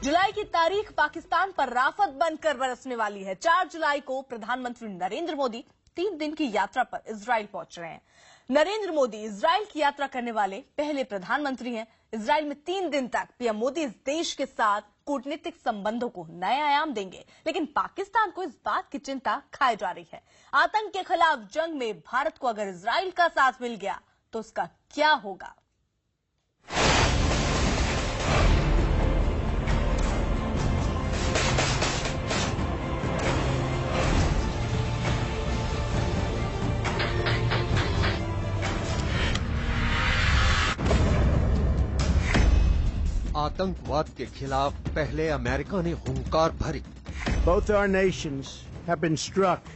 जुलाई की तारीख पाकिस्तान पर राफत बनकर बरसने वाली है। 4 जुलाई को प्रधानमंत्री नरेंद्र मोदी 3 दिन की यात्रा पर इजराइल पहुंच रहे हैं। नरेंद्र मोदी इजराइल की यात्रा करने वाले पहले प्रधानमंत्री हैं। इजराइल में 3 दिन तक पीएम मोदी इस देश के साथ कूटनीतिक संबंधों को नए आयाम देंगे, लेकिन पाकिस्तान को इस बात की चिंता खाई जा रही है। आतंक के खिलाफ जंग में भारत को अगर इजराइल का साथ मिल गया तो उसका क्या होगा। आतंकवाद के खिलाफ पहले अमेरिका ने हुंकार भरी। Both our nations have been struck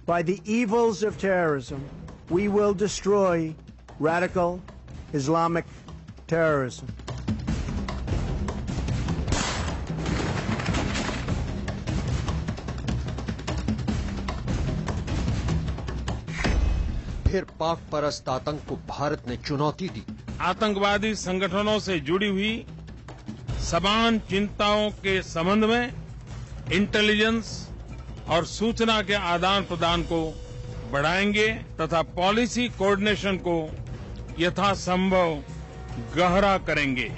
by the evils of terrorism. We will destroy radical Islamic terrorism. फिर पाक परस्त आतंक को भारत ने चुनौती दी। आतंकवादी संगठनों से जुड़ी हुई समान चिंताओं के संबंध में इंटेलिजेंस और सूचना के आदान प्रदान को बढ़ाएंगे तथा पॉलिसी कोऑर्डिनेशन को यथासंभव गहरा करेंगे।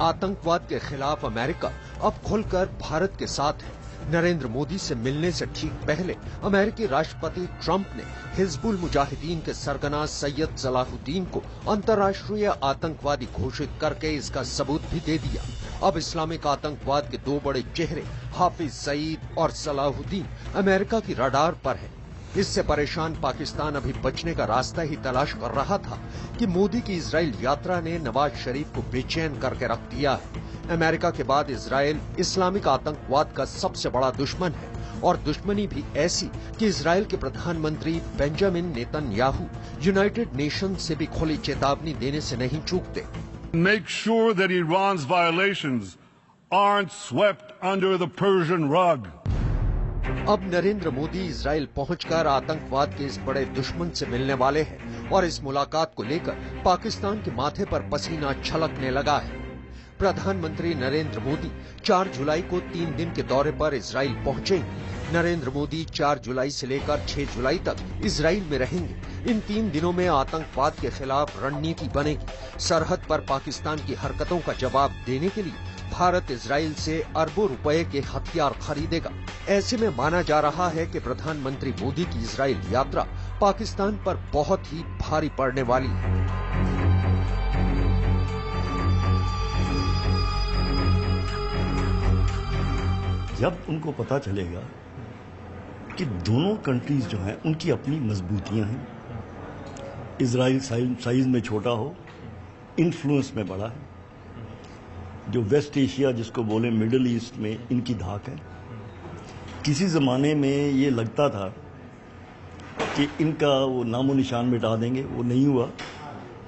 आतंकवाद के खिलाफ अमेरिका अब खुलकर भारत के साथ है। नरेंद्र मोदी से मिलने से ठीक पहले अमेरिकी राष्ट्रपति ट्रंप ने हिजबुल मुजाहिदीन के सरगना सैयद सलाहुद्दीन को अंतर्राष्ट्रीय आतंकवादी घोषित करके इसका सबूत भी दे दिया। अब इस्लामिक आतंकवाद के 2 बड़े चेहरे हाफिज सईद और सलाहुद्दीन अमेरिका की रडार पर हैं। इससे परेशान पाकिस्तान अभी बचने का रास्ता ही तलाश कर रहा था कि मोदी की इजराइल यात्रा ने नवाज शरीफ को बेचैन करके रख दिया है। अमेरिका के बाद इजराइल इस्लामिक आतंकवाद का सबसे बड़ा दुश्मन है और दुश्मनी भी ऐसी कि इजराइल के प्रधानमंत्री बेंजामिन नेतन्याहू यूनाइटेड नेशंस से भी खुली चेतावनी देने से नहीं चूकते। Make sure that Iran's violations aren't swept under the Persian rug. अब नरेंद्र मोदी इजराइल पहुंचकर आतंकवाद के इस बड़े दुश्मन से मिलने वाले हैं और इस मुलाकात को लेकर पाकिस्तान के माथे पर पसीना छलकने लगा है। प्रधानमंत्री नरेंद्र मोदी 4 जुलाई को 3 दिन के दौरे पर इजराइल पहुंचेंगे। नरेंद्र मोदी 4 जुलाई से लेकर 6 जुलाई तक इजराइल में रहेंगे। इन 3 दिनों में आतंकवाद के खिलाफ रणनीति बनेगी। सरहद पर पाकिस्तान की हरकतों का जवाब देने के लिए भारत इजराइल से अरबों रुपए के हथियार खरीदेगा। ऐसे में माना जा रहा है कि प्रधानमंत्री मोदी की इजराइल यात्रा पाकिस्तान पर बहुत ही भारी पड़ने वाली है। जब उनको पता चलेगा कि दोनों कंट्रीज जो हैं उनकी अपनी मजबूतियां हैं, इजराइल साइज में छोटा हो, इन्फ्लुएंस में बड़ा है, जो वेस्ट एशिया जिसको बोले मिडिल ईस्ट में इनकी धाक है। किसी जमाने में ये लगता था कि इनका वो नामो निशान मिटा देंगे, वो नहीं हुआ।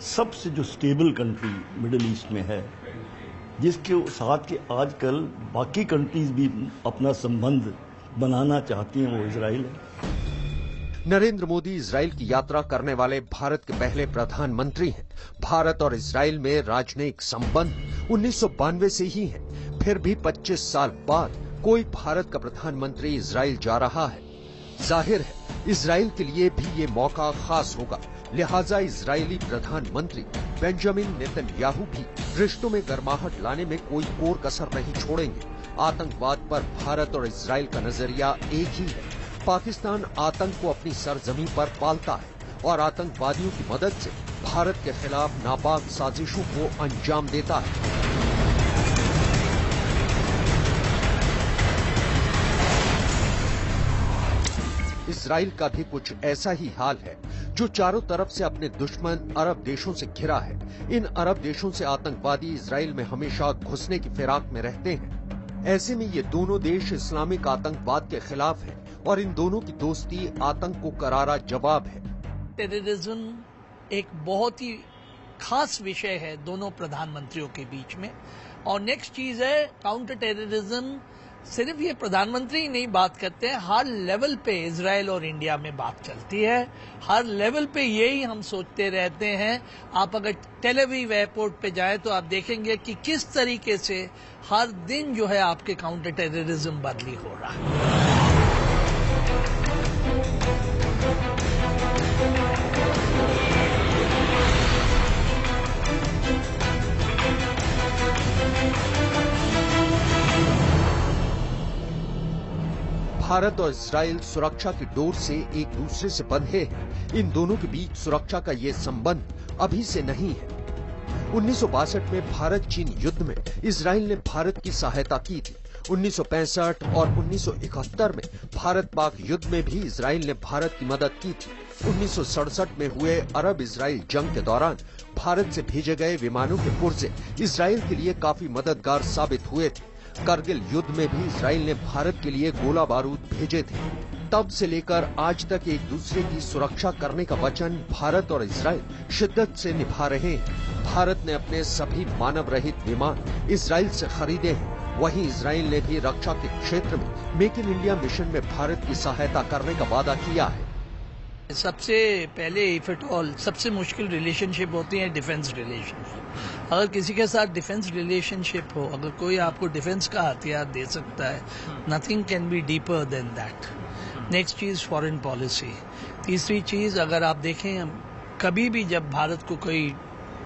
सबसे जो स्टेबल कंट्री मिडिल ईस्ट में है, जिसके साथ के आजकल बाकी कंट्रीज भी अपना संबंध बनाना चाहती हैं, वो इजराइल है। नरेंद्र मोदी इजराइल की यात्रा करने वाले भारत के पहले प्रधानमंत्री हैं। भारत और इजराइल में राजनयिक संबंध 1992 से ही हैं। फिर भी 25 साल बाद कोई भारत का प्रधानमंत्री इजराइल जा रहा है। जाहिर है इजराइल के लिए भी ये मौका खास होगा, लिहाजा इजरायली प्रधानमंत्री बेंजामिन नेतन्याहू भी रिश्तों में गर्माहट लाने में कोई कोर कसर नहीं छोड़ेंगे। आतंकवाद पर भारत और इजराइल का नजरिया एक ही है। पाकिस्तान आतंक को अपनी सरजमीं पर पालता है और आतंकवादियों की मदद से भारत के खिलाफ नापाक साजिशों को अंजाम देता है। इजराइल का भी कुछ ऐसा ही हाल है, जो चारों तरफ से अपने दुश्मन अरब देशों से घिरा है। इन अरब देशों से आतंकवादी इजराइल में हमेशा घुसने की फिराक में रहते हैं। ऐसे में ये दोनों देश इस्लामिक आतंकवाद के खिलाफ हैं और इन दोनों की दोस्ती आतंक को करारा जवाब है। टेररिज्म एक बहुत ही खास विषय है दोनों प्रधानमंत्रियों के बीच में। और नेक्स्ट चीज है काउंटर टेररिज्म सिर्फ ये प्रधानमंत्री ही नहीं बात करते हैं, हर लेवल पे इजराइल और इंडिया में बात चलती है। हर लेवल पे यही हम सोचते रहते हैं। आप अगर टेल अवीव एयरपोर्ट पे जाएं तो आप देखेंगे कि किस तरीके से हर दिन जो है आपके काउंटर टेररिज्म बदली हो रहा है। भारत और इजराइल सुरक्षा की डोर से एक दूसरे से बंधे हैं। इन दोनों के बीच सुरक्षा का ये संबंध अभी से नहीं है। 1962 में भारत चीन युद्ध में इजराइल ने भारत की सहायता की थी। 1965 और 1971 में भारत पाक युद्ध में भी इजराइल ने भारत की मदद की थी। 1967 में हुए अरब इजराइल जंग के दौरान भारत से भेजे गए विमानों के पुर्जे इजराइल के लिए काफी मददगार साबित हुए थे। करगिल युद्ध में भी इजराइल ने भारत के लिए गोला बारूद भेजे थे। तब से लेकर आज तक एक दूसरे की सुरक्षा करने का वचन भारत और इजराइल शिद्दत से निभा रहे हैं। भारत ने अपने सभी मानव रहित विमान इजराइल से खरीदे हैं। वहीं इजराइल ने भी रक्षा के क्षेत्र में मेक इन इंडिया मिशन में भारत की सहायता करने का वादा किया है। सबसे पहले इफ एट ऑल सबसे मुश्किल रिलेशनशिप होती है डिफेंस रिलेशनशिप। अगर किसी के साथ डिफेंस रिलेशनशिप हो, अगर कोई आपको डिफेंस का हथियार दे सकता है, nothing can be deeper than that. Next चीज फॉरेन पॉलिसी। तीसरी चीज, अगर आप देखें कभी भी जब भारत को कोई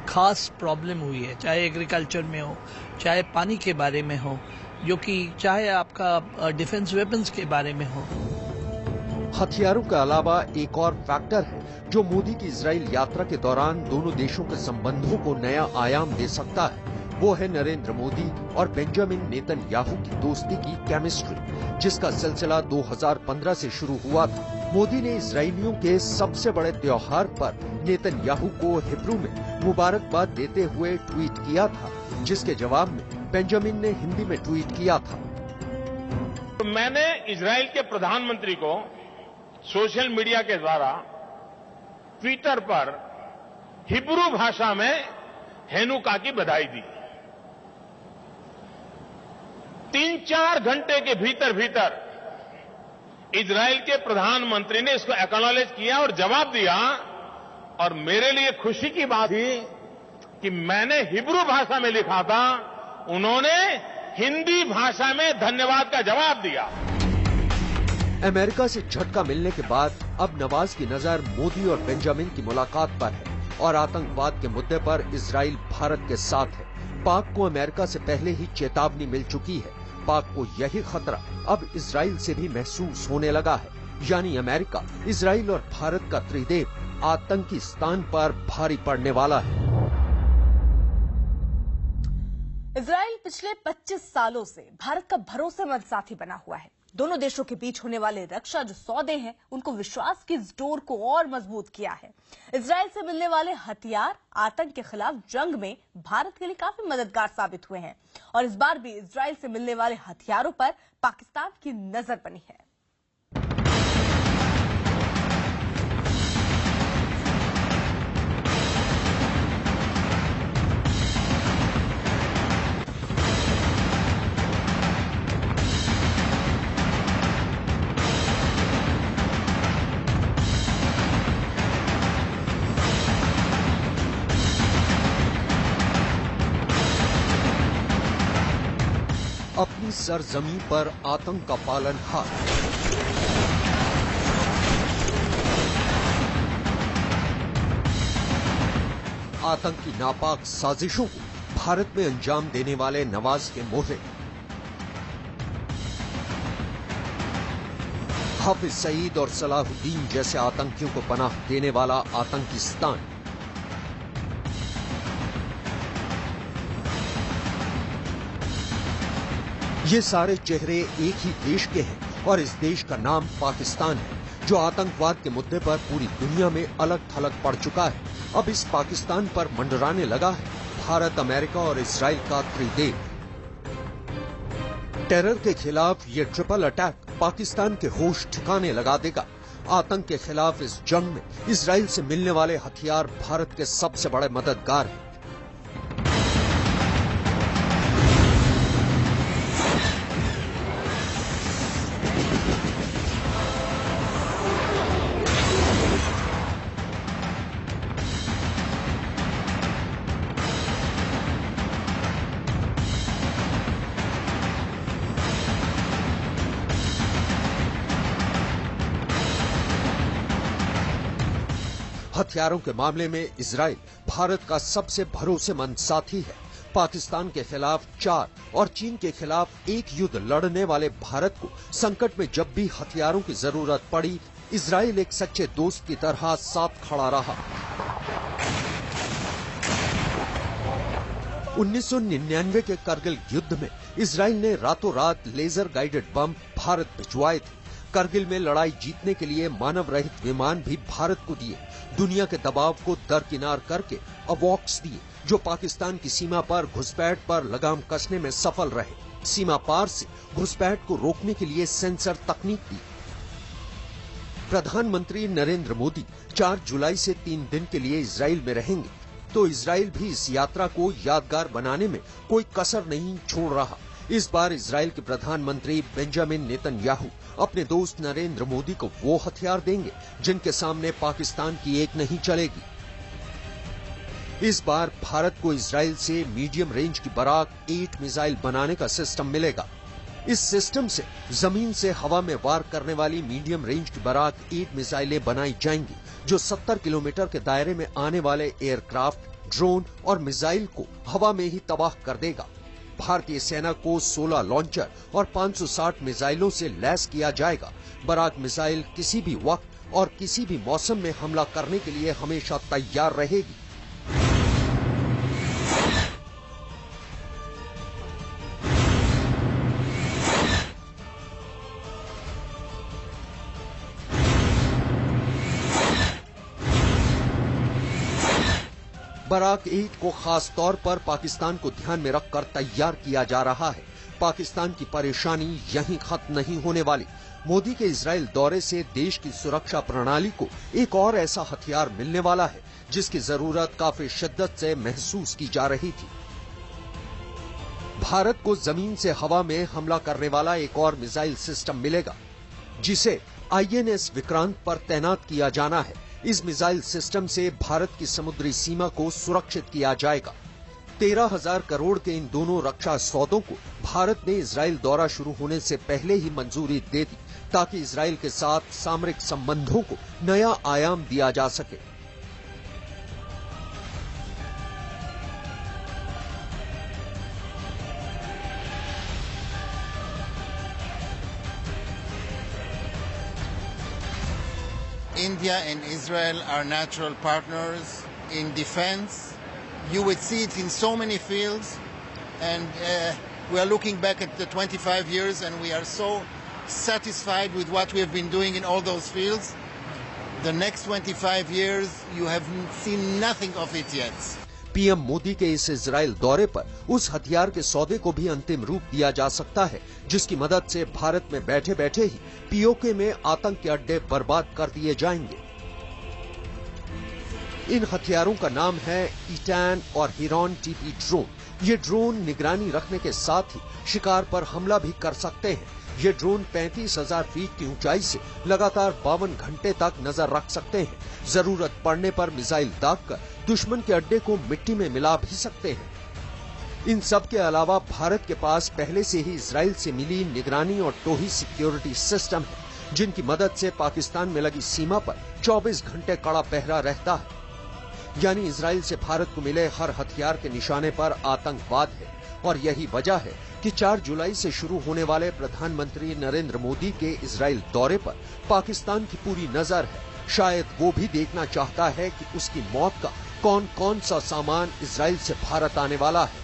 खास प्रॉब्लम हुई है, चाहे एग्रीकल्चर में हो, चाहे पानी के बारे में हो, जो कि चाहे आपका डिफेंस वेपन्स के बारे में हो। हथियारों के अलावा एक और फैक्टर है जो मोदी की इजराइल यात्रा के दौरान दोनों देशों के संबंधों को नया आयाम दे सकता है। वो है नरेंद्र मोदी और बेंजामिन नेतन्याहू की दोस्ती की केमिस्ट्री, जिसका सिलसिला 2015 से शुरू हुआ था। मोदी ने इजरायलियों के सबसे बड़े त्योहार पर नेतन्याहू को हिब्रू में मुबारकबाद देते हुए ट्वीट किया था, जिसके जवाब में बेंजामिन ने हिंदी में ट्वीट किया था। तो मैंने इजराइल के प्रधानमंत्री को सोशल मीडिया के द्वारा ट्विटर पर हिब्रू भाषा में हेनुका की बधाई दी। 3-4 घंटे के भीतर भीतर इजराइल के प्रधानमंत्री ने इसको एक्नॉलेज किया और जवाब दिया। और मेरे लिए खुशी की बात थी कि मैंने हिब्रू भाषा में लिखा था, उन्होंने हिंदी भाषा में धन्यवाद का जवाब दिया। अमेरिका से झटका मिलने के बाद अब नवाज की नजर मोदी और बेंजामिन की मुलाकात पर है और आतंकवाद के मुद्दे पर इजराइल भारत के साथ है। पाक को अमेरिका से पहले ही चेतावनी मिल चुकी है। पाक को यही खतरा अब इजराइल से भी महसूस होने लगा है, यानी अमेरिका, इजराइल और भारत का त्रिदेव आतंकी स्थान पर भारी पड़ने वाला है। इजराइल पिछले 25 सालों से भारत का भरोसेमंद साथी बना हुआ है। दोनों देशों के बीच होने वाले रक्षा जो सौदे हैं, उनको विश्वास की इस डोर को और मजबूत किया है। इजराइल से मिलने वाले हथियार आतंक के खिलाफ जंग में भारत के लिए काफी मददगार साबित हुए हैं और इस बार भी इजराइल से मिलने वाले हथियारों पर पाकिस्तान की नजर बनी है। अपनी सरजमीं पर आतंक का पालनहार, आतंक की नापाक साजिशों को भारत में अंजाम देने वाले नवाज के मोहरे, हाफिज सईद और सलाहुद्दीन जैसे आतंकियों को पनाह देने वाला आतंकिस्तान, ये सारे चेहरे एक ही देश के हैं और इस देश का नाम पाकिस्तान है, जो आतंकवाद के मुद्दे पर पूरी दुनिया में अलग थलग पड़ चुका है। अब इस पाकिस्तान पर मंडराने लगा है भारत, अमेरिका और इजराइल का त्रिदेव। टेरर के खिलाफ ये ट्रिपल अटैक पाकिस्तान के होश ठिकाने लगा देगा। आतंक के खिलाफ इस जंग में इजराइल से मिलने वाले हथियार भारत के सबसे बड़े मददगार हैं। हथियारों के मामले में इजराइल भारत का सबसे भरोसेमंद साथी है। पाकिस्तान के खिलाफ 4 और चीन के खिलाफ 1 युद्ध लड़ने वाले भारत को संकट में जब भी हथियारों की जरूरत पड़ी, इजराइल एक सच्चे दोस्त की तरह साथ खड़ा रहा। 1999 के करगिल युद्ध में इजराइल ने रातों रात लेजर गाइडेड बम भारत भिजवाए थे। करगिल में लड़ाई जीतने के लिए मानव रहित विमान भी भारत को दिए। दुनिया के दबाव को दरकिनार करके अवॉक्स दिए, जो पाकिस्तान की सीमा पर घुसपैठ पर लगाम कसने में सफल रहे। सीमा पार से घुसपैठ को रोकने के लिए सेंसर तकनीक दी। प्रधानमंत्री नरेंद्र मोदी 4 जुलाई से 3 दिन के लिए इजराइल में रहेंगे, तो इजराइल भी इस यात्रा को यादगार बनाने में कोई कसर नहीं छोड़ रहा। इस बार इजराइल के प्रधानमंत्री बेंजामिन नेतन्याहू अपने दोस्त नरेंद्र मोदी को वो हथियार देंगे जिनके सामने पाकिस्तान की एक नहीं चलेगी। इस बार भारत को इजराइल से मीडियम रेंज की बराक 8 मिसाइल बनाने का सिस्टम मिलेगा। इस सिस्टम से जमीन से हवा में वार करने वाली मीडियम रेंज की बराक 8 मिसाइलें बनाई जाएंगी, जो 70 किलोमीटर के दायरे में आने वाले एयरक्राफ्ट, ड्रोन और मिसाइल को हवा में ही तबाह कर देगा। भारतीय सेना को 16 लॉन्चर और 560 मिसाइलों से लैस किया जाएगा। बराक मिसाइल किसी भी वक्त और किसी भी मौसम में हमला करने के लिए हमेशा तैयार रहेगी। बराक 8 को खास तौर पर पाकिस्तान को ध्यान में रखकर तैयार किया जा रहा है। पाकिस्तान की परेशानी यहीं खत्म नहीं होने वाली। मोदी के इजराइल दौरे से देश की सुरक्षा प्रणाली को एक और ऐसा हथियार मिलने वाला है जिसकी जरूरत काफी शिद्दत से महसूस की जा रही थी। भारत को जमीन से हवा में हमला करने वाला एक और मिसाइल सिस्टम मिलेगा, जिसे INS विक्रांत पर तैनात किया जाना है। इस मिसाइल सिस्टम से भारत की समुद्री सीमा को सुरक्षित किया जाएगा। 13,000 करोड़ के इन दोनों रक्षा सौदों को भारत ने इजराइल दौरा शुरू होने से पहले ही मंजूरी दे दी, ताकि इजराइल के साथ सामरिक संबंधों को नया आयाम दिया जा सके। India and Israel are natural partners in defense. You would see it in so many fields, and we are looking back at the 25 years and we are so satisfied with what we have been doing in all those fields. The next 25 years you have seen nothing of it yet. PM Modi के इस Israel दौरे पर उस हथियार के सौदे को भी अंतिम रूप दिया जा सकता है, जिसकी मदद से भारत में बैठे बैठे ही पीओके में आतंक के अड्डे बर्बाद कर दिए जाएंगे। इन हथियारों का नाम है ईटैन और हिरॉन TP ड्रोन। ये ड्रोन निगरानी रखने के साथ ही शिकार पर हमला भी कर सकते हैं। ये ड्रोन 35,000 फीट की ऊंचाई से लगातार 52 घंटे तक नजर रख सकते हैं। जरूरत पड़ने पर मिसाइल दागकर दुश्मन के अड्डे को मिट्टी में मिला भी सकते हैं। इन सब के अलावा भारत के पास पहले से ही इजराइल से मिली निगरानी और टोही सिक्योरिटी सिस्टम है, जिनकी मदद से पाकिस्तान में लगी सीमा पर 24 घंटे कड़ा पहरा रहता है। यानी इजराइल से भारत को मिले हर हथियार के निशाने पर आतंकवाद है, और यही वजह है कि 4 जुलाई से शुरू होने वाले प्रधानमंत्री नरेंद्र मोदी के इजराइल दौरे पर पाकिस्तान की पूरी नजर है। शायद वो भी देखना चाहता है कि उसकी मौत का कौन कौन सा सामान इजराइल से भारत आने वाला है।